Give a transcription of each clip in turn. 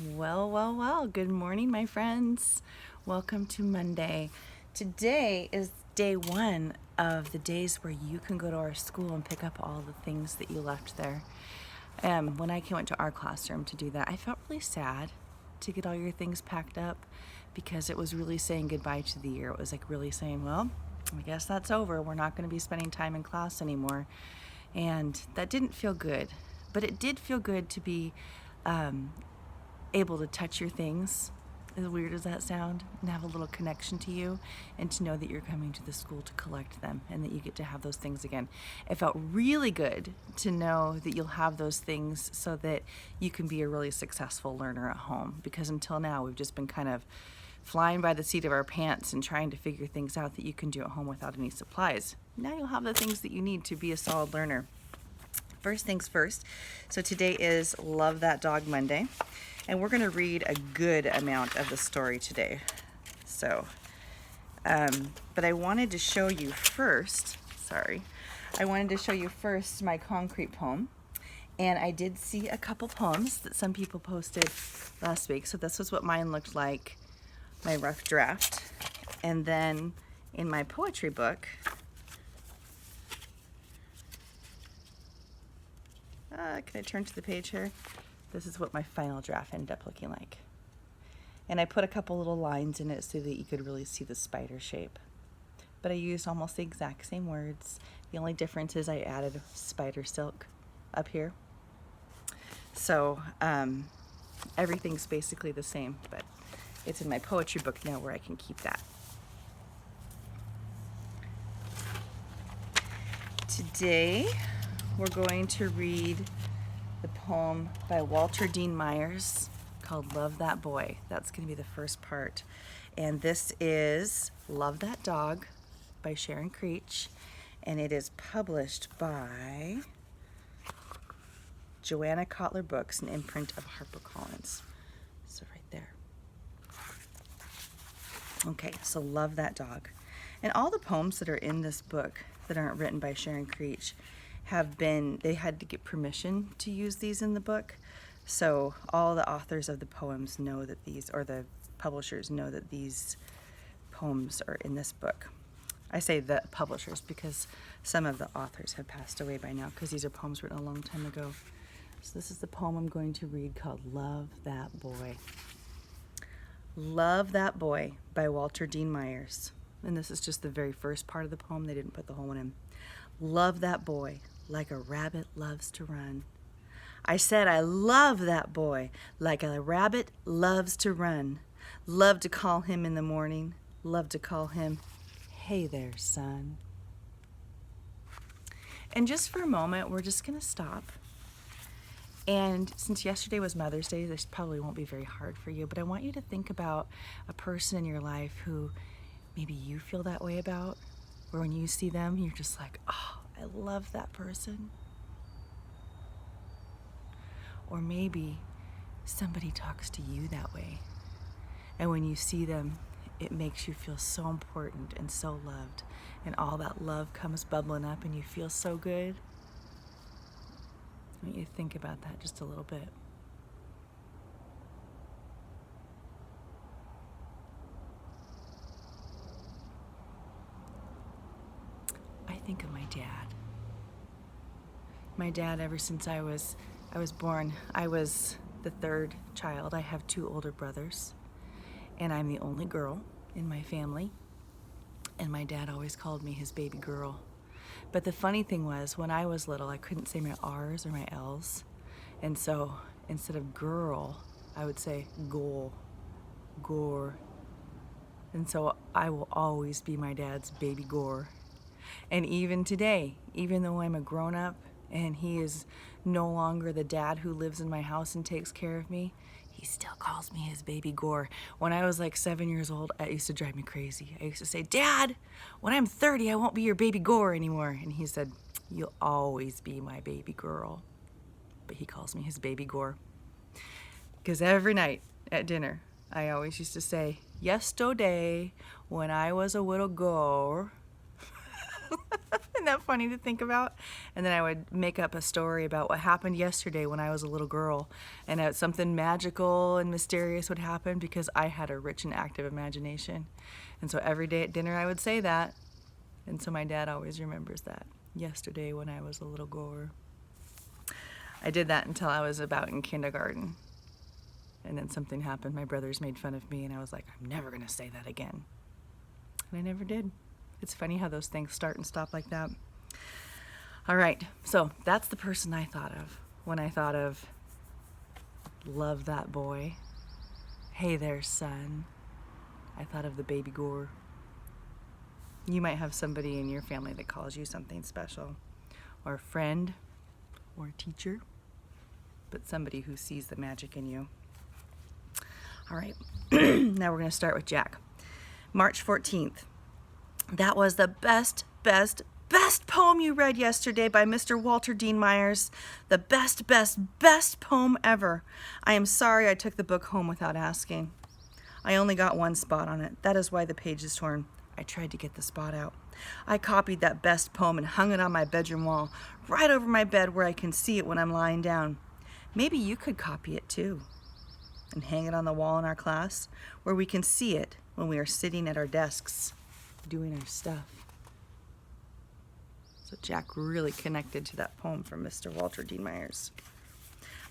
Well. Good morning, my friends. Welcome to Monday. Today is day one of the days where you can go to our school and pick up all the things that you left there. When I went to our classroom to do that, I felt really sad to get all your things packed up because it was really saying goodbye to the year. It was like really saying, well, I guess that's over. We're not going to be spending time in class anymore. And that didn't feel good. But it did feel good to be able to touch your things, as weird as that sound, and have a little connection to you, and to know that you're coming to the school to collect them and that you get to have those things again. It felt really good to know that you'll have those things so that you can be a really successful learner at home, because until now we've just been kind of flying by the seat of our pants and trying to figure things out that you can do at home without any supplies. Now you'll have the things that you need to be a solid learner. First things first, so today is Love That Dog Monday, and we're going to read a good amount of the story today. So, but I wanted to show you first, my concrete poem, and I did see a couple poems that some people posted last week, so this was what mine looked like, my rough draft, and then in my poetry book, can I turn to the page here? This is what my final draft ended up looking like. And I put a couple little lines in it so that you could really see the spider shape. But I used almost the exact same words. The only difference is I added spider silk up here. So everything's basically the same, but it's in my poetry book now where I can keep that. Today, we're going to read the poem by Walter Dean Myers called Love That Boy. That's going to be the first part. And this is Love That Dog by Sharon Creech. And it is published by Joanna Kotler Books, an imprint of HarperCollins. So right there. Okay, so Love That Dog. And all the poems that are in this book that aren't written by Sharon Creech they had to get permission to use these in the book. So all the authors of the poems know that or the publishers know that these poems are in this book. I say the publishers because some of the authors have passed away by now, because these are poems written a long time ago. So this is the poem I'm going to read called Love That Boy. Love That Boy by Walter Dean Myers. And this is just the very first part of the poem. They didn't put the whole one in. Love that boy like a rabbit loves to run. I said I love that boy like a rabbit loves to run. Love to call him in the morning. Love to call him, hey there, son. And just for a moment, we're just going to stop. And since yesterday was Mother's Day, this probably won't be very hard for you, but I want you to think about a person in your life who maybe you feel that way about, or when you see them, you're just like, oh, I love that person. Or maybe somebody talks to you that way, and when you see them, it makes you feel so important and so loved, and all that love comes bubbling up and you feel so good. I want you to think about that just a little bit. I think of my dad. My dad, ever since I was born, I was the third child. I have two older brothers, and I'm the only girl in my family. And my dad always called me his baby girl. But the funny thing was, when I was little, I couldn't say my R's or my L's. And so instead of girl, I would say gore. And so I will always be my dad's baby Gore. And even today, even though I'm a grown-up and he is no longer the dad who lives in my house and takes care of me, he still calls me his baby Gore. When I was like 7 years old, it used to drive me crazy. I used to say, Dad, when I'm 30, I won't be your baby Gore anymore. And he said, you'll always be my baby girl. But he calls me his baby Gore. Because every night at dinner, I always used to say, yesterday, when I was a little Gore. Isn't that funny to think about? And then I would make up a story about what happened yesterday when I was a little girl, and something magical and mysterious would happen because I had a rich and active imagination. And so every day at dinner I would say that, and so my dad always remembers that. Yesterday when I was a little girl. I did that until I was about in kindergarten. And then something happened. My brothers made fun of me, and I was like, I'm never going to say that again. And I never did. It's funny how those things start and stop like that. All right, so that's the person I thought of when I thought of love that boy. Hey there, son. I thought of the baby Gore. You might have somebody in your family that calls you something special, or a friend, or a teacher, but somebody who sees the magic in you. All right, now we're going to start with Jack. March 14th. That was the best poem you read yesterday by Mr. Walter Dean Myers. The best poem ever. I am sorry I took the book home without asking. I only got one spot on it. That is why the page is torn. I tried to get the spot out. I copied that best poem and hung it on my bedroom wall, right over my bed where I can see it when I'm lying down. Maybe you could copy it too, and hang it on the wall in our class where we can see it when we are sitting at our desks doing our stuff. So Jack really connected to that poem from Mr. Walter Dean Myers.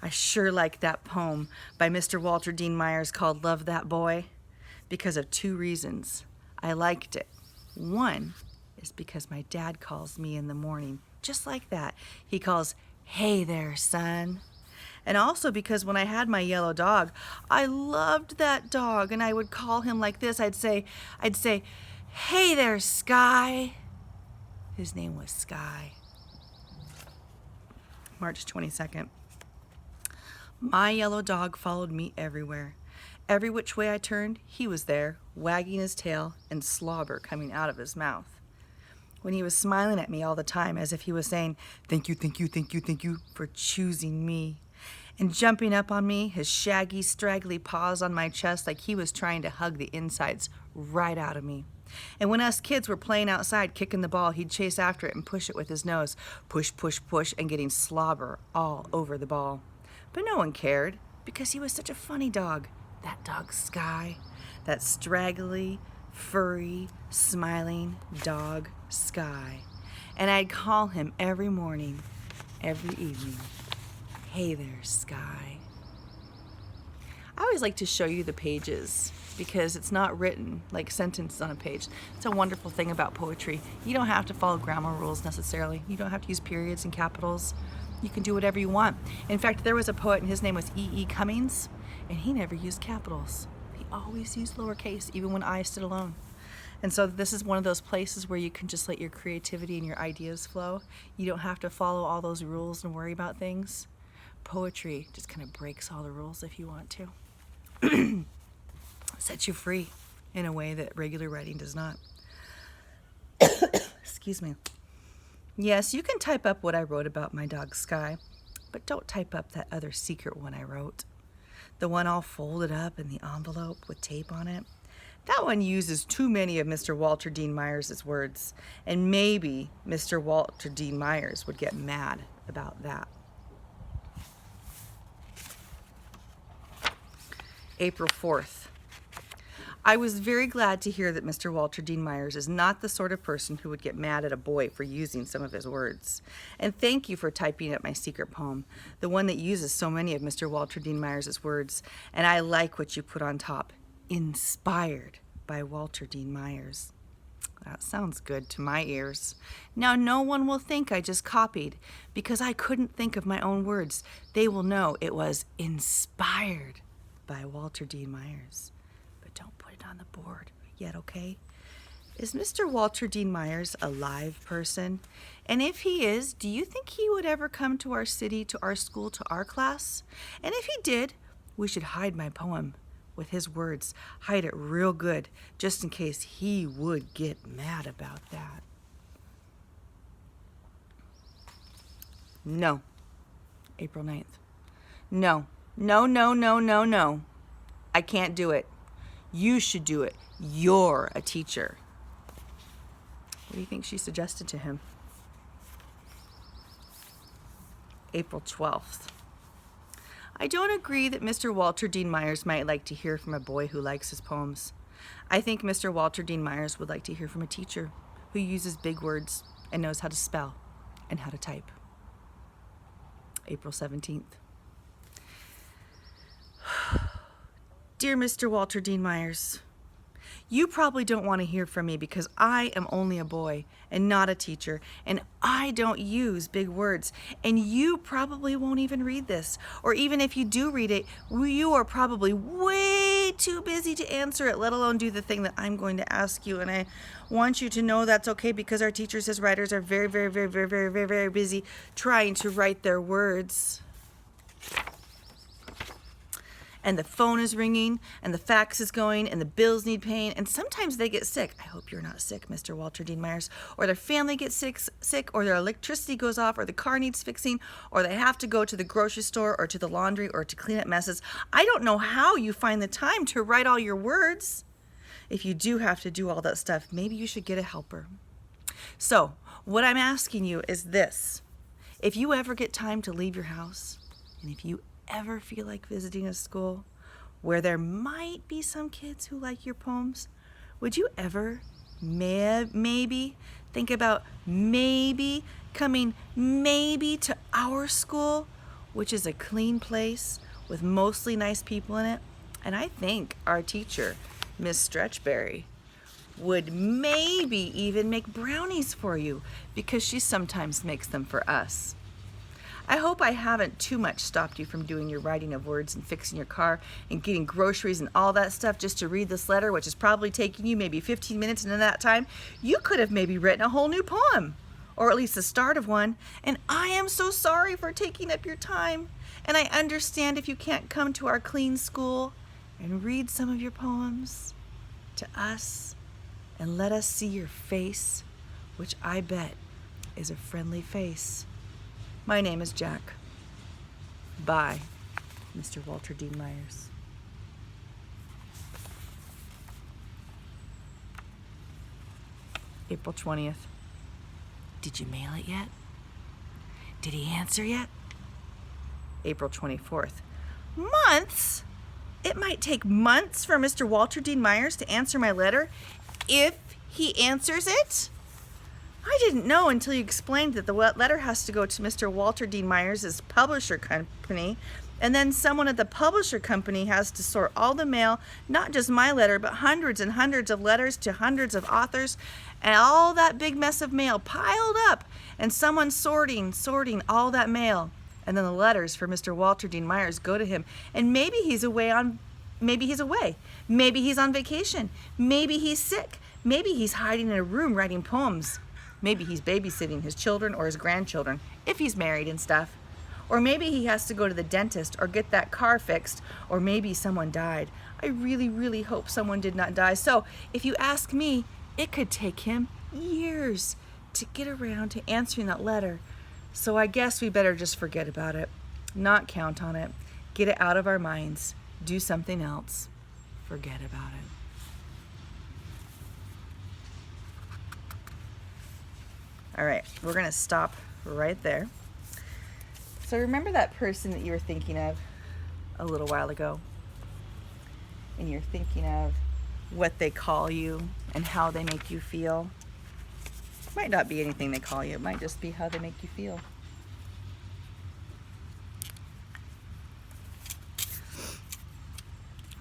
I sure like that poem by Mr. Walter Dean Myers called Love That Boy because of two reasons. I liked it. One is because my dad calls me in the morning just like that. He calls, hey there, son. And also because when I had my yellow dog, I loved that dog, and I would call him like this. I'd say, hey there, Sky. His name was Sky. March 22nd. My yellow dog followed me everywhere. Every which way I turned, he was there, wagging his tail and slobber coming out of his mouth. When he was smiling at me all the time as if he was saying, thank you for choosing me. And jumping up on me, his shaggy, straggly paws on my chest like he was trying to hug the insides right out of me. And when us kids were playing outside kicking the ball, he'd chase after it and push it with his nose. Push, and getting slobber all over the ball. But no one cared because he was such a funny dog. That dog Sky. That straggly, furry, smiling dog Sky. And I'd call him every morning, every evening. Hey there, Sky. I always like to show you the pages because it's not written like sentences on a page. It's a wonderful thing about poetry. You don't have to follow grammar rules necessarily. You don't have to use periods and capitals. You can do whatever you want. In fact, there was a poet and his name was E.E. Cummings, and he never used capitals. He always used lowercase, even when I stood alone. And so this is one of those places where you can just let your creativity and your ideas flow. You don't have to follow all those rules and worry about things. Poetry just kind of breaks all the rules if you want to. Sets you free in a way that regular writing does not. Excuse me. Yes, you can type up what I wrote about my dog Sky, but don't type up that other secret one I wrote. The one all folded up in the envelope with tape on it. That one uses too many of Mr. Walter Dean Myers' words, and maybe Mr. Walter Dean Myers would get mad about that. April 4th. I was very glad to hear that Mr. Walter Dean Myers is not the sort of person who would get mad at a boy for using some of his words. And thank you for typing up my secret poem, the one that uses so many of Mr. Walter Dean Myers' words. And I like what you put on top, inspired by Walter Dean Myers. That sounds good to my ears. Now no one will think I just copied because I couldn't think of my own words. They will know it was inspired by Walter Dean Myers. But don't put it on the board yet, okay? Is Mr. Walter Dean Myers a live person? And if he is, do you think he would ever come to our city, to our school, to our class? And if he did, we should hide my poem with his words. Hide it real good, just in case he would get mad about that. No. April 9th. No. No. I can't do it. You should do it. You're a teacher. What do you think she suggested to him? April 12th. I don't agree that Mr. Walter Dean Myers might like to hear from a boy who likes his poems. I think Mr. Walter Dean Myers would like to hear from a teacher who uses big words and knows how to spell and how to type. April 17th. Dear Mr. Walter Dean Myers, you probably don't want to hear from me because I am only a boy and not a teacher, and I don't use big words, and you probably won't even read this, or even if you do read it, you are probably way too busy to answer it, let alone do the thing that I'm going to ask you, and I want you to know that's okay because our teachers as writers are very, very, very, very, very, very, very busy trying to write their words. And the phone is ringing, and the fax is going, and the bills need paying, and sometimes they get sick. I hope you're not sick, Mr. Walter Dean Myers. Or their family gets sick, or their electricity goes off, or the car needs fixing, or they have to go to the grocery store, or to the laundry, or to clean up messes. I don't know how you find the time to write all your words. If you do have to do all that stuff, maybe you should get a helper. So, what I'm asking you is this. If you ever get time to leave your house, and if you ever feel like visiting a school where there might be some kids who like your poems, would you ever maybe think about maybe coming maybe to our school, which is a clean place with mostly nice people in it? And I think our teacher, Miss Stretchberry, would maybe even make brownies for you because she sometimes makes them for us. I hope I haven't too much stopped you from doing your writing of words and fixing your car and getting groceries and all that stuff just to read this letter, which is probably taking you maybe 15 minutes, and in that time, you could have maybe written a whole new poem, or at least the start of one. And I am so sorry for taking up your time. And I understand if you can't come to our clean school and read some of your poems to us and let us see your face, which I bet is a friendly face. My name is Jack. Bye, Mr. Walter Dean Myers. April 20th. Did you mail it yet? Did he answer yet? April 24th. Months? It might take months for Mr. Walter Dean Myers to answer my letter if he answers it? I didn't know until you explained that the letter has to go to Mr. Walter Dean Myers' publisher company, and then someone at the publisher company has to sort all the mail, not just my letter, but hundreds and hundreds of letters to hundreds of authors, and all that big mess of mail piled up, and someone sorting all that mail. And then the letters for Mr. Walter Dean Myers go to him, and maybe he's away. Maybe he's on vacation. Maybe he's sick. Maybe he's hiding in a room writing poems. Maybe he's babysitting his children or his grandchildren, if he's married and stuff. Or maybe he has to go to the dentist or get that car fixed, or maybe someone died. I really, really hope someone did not die. So if you ask me, it could take him years to get around to answering that letter. So I guess we better just forget about it, not count on it, get it out of our minds, do something else, forget about it. All right, we're gonna stop right there. So remember that person that you were thinking of a little while ago? And you're thinking of what they call you and how they make you feel. It might not be anything they call you, it might just be how they make you feel.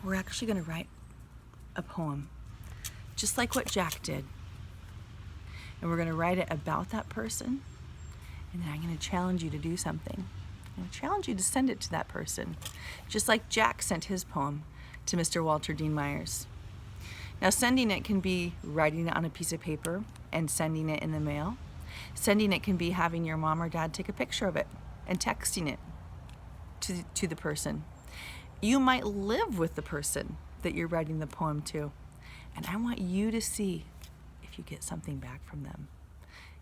We're actually gonna write a poem, just like what Jack did. And we're going to write it about that person, and then I'm going to challenge you to do something. I'm going to challenge you to send it to that person, just like Jack sent his poem to Mr. Walter Dean Myers. Now, sending it can be writing it on a piece of paper and sending it in the mail. Sending it can be having your mom or dad take a picture of it and texting it to the person. You might live with the person that you're writing the poem to, and I want you to see if you get something back from them.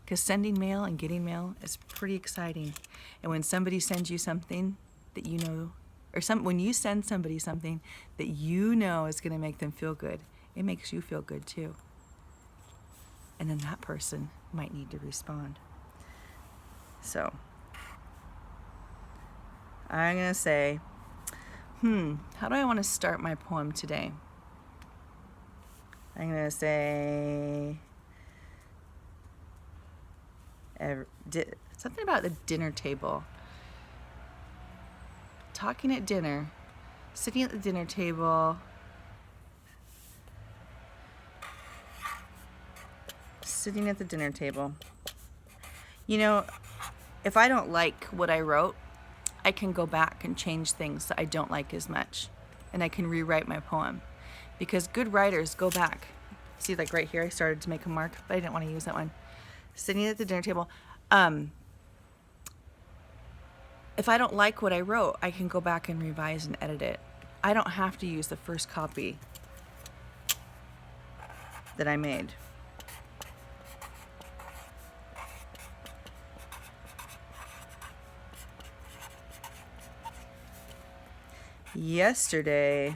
Because sending mail and getting mail is pretty exciting. And when somebody sends you something that you know, or when you send somebody something that you know is going to make them feel good, it makes you feel good too. And then that person might need to respond. So, I'm going to say, how do I want to start my poem today? I'm going to say something about the dinner table. Talking at dinner, sitting at the dinner table, You know, if I don't like what I wrote, I can go back and change things that I don't like as much, and I can rewrite my poem, because good writers go back. See, like right here, I started to make a mark, but I didn't want to use that one. Sitting at the dinner table. If I don't like what I wrote, I can go back and revise and edit it. I don't have to use the first copy that I made. Yesterday,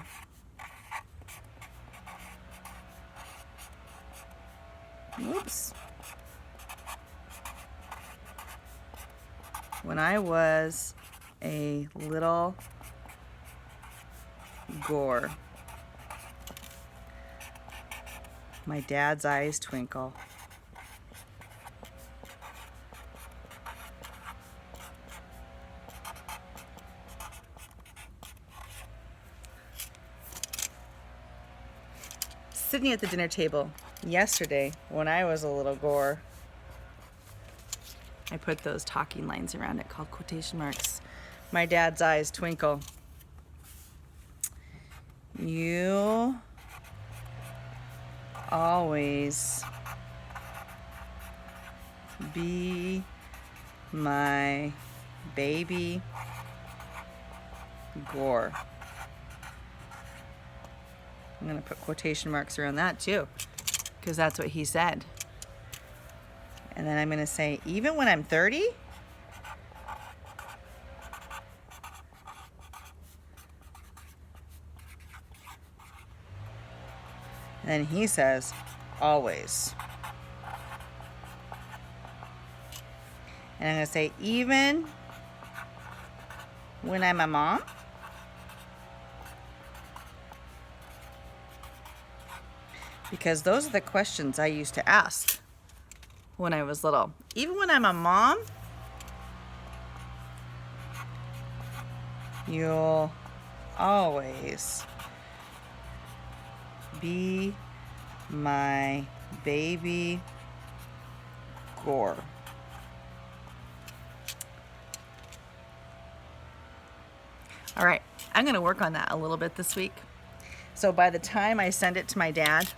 when I was a little Gore, my dad's eyes twinkle. Sitting at the dinner table yesterday when I was a little Gore, I put those talking lines around it called quotation marks. My dad's eyes twinkle. You'll always be my baby Gore. I'm going to put quotation marks around that too, because that's what he said. And then I'm going to say, even when I'm 30, and he says, always. And I'm going to say, even when I'm a mom, because those are the questions I used to ask when I was little. Even when I'm a mom, you'll always be my baby Gore. All right, I'm going to work on that a little bit this week. So by the time I send it to my dad,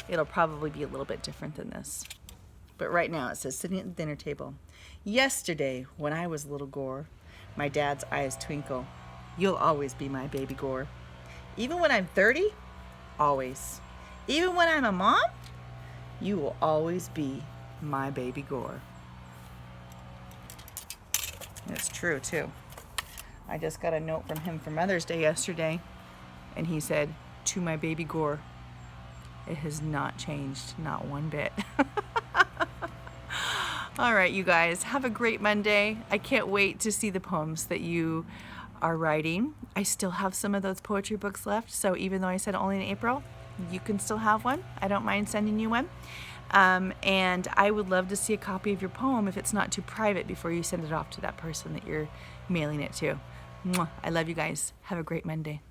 it'll probably be a little bit different than this. But right now it says, sitting at the dinner table. Yesterday, when I was little Gore, my dad's eyes twinkle. You'll always be my baby Gore. Even when I'm 30, always. Even when I'm a mom, you will always be my baby Gore. It's true too. I just got a note from him for Mother's Day yesterday, and he said, to my baby Gore, it has not changed, not one bit. All right, you guys, have a great Monday. I can't wait to see the poems that you are writing. I still have some of those poetry books left, so even though I said only in April, you can still have one. I don't mind sending you one. And I would love to see a copy of your poem if it's not too private before you send it off to that person that you're mailing it to. Mwah. I love you guys. Have a great Monday.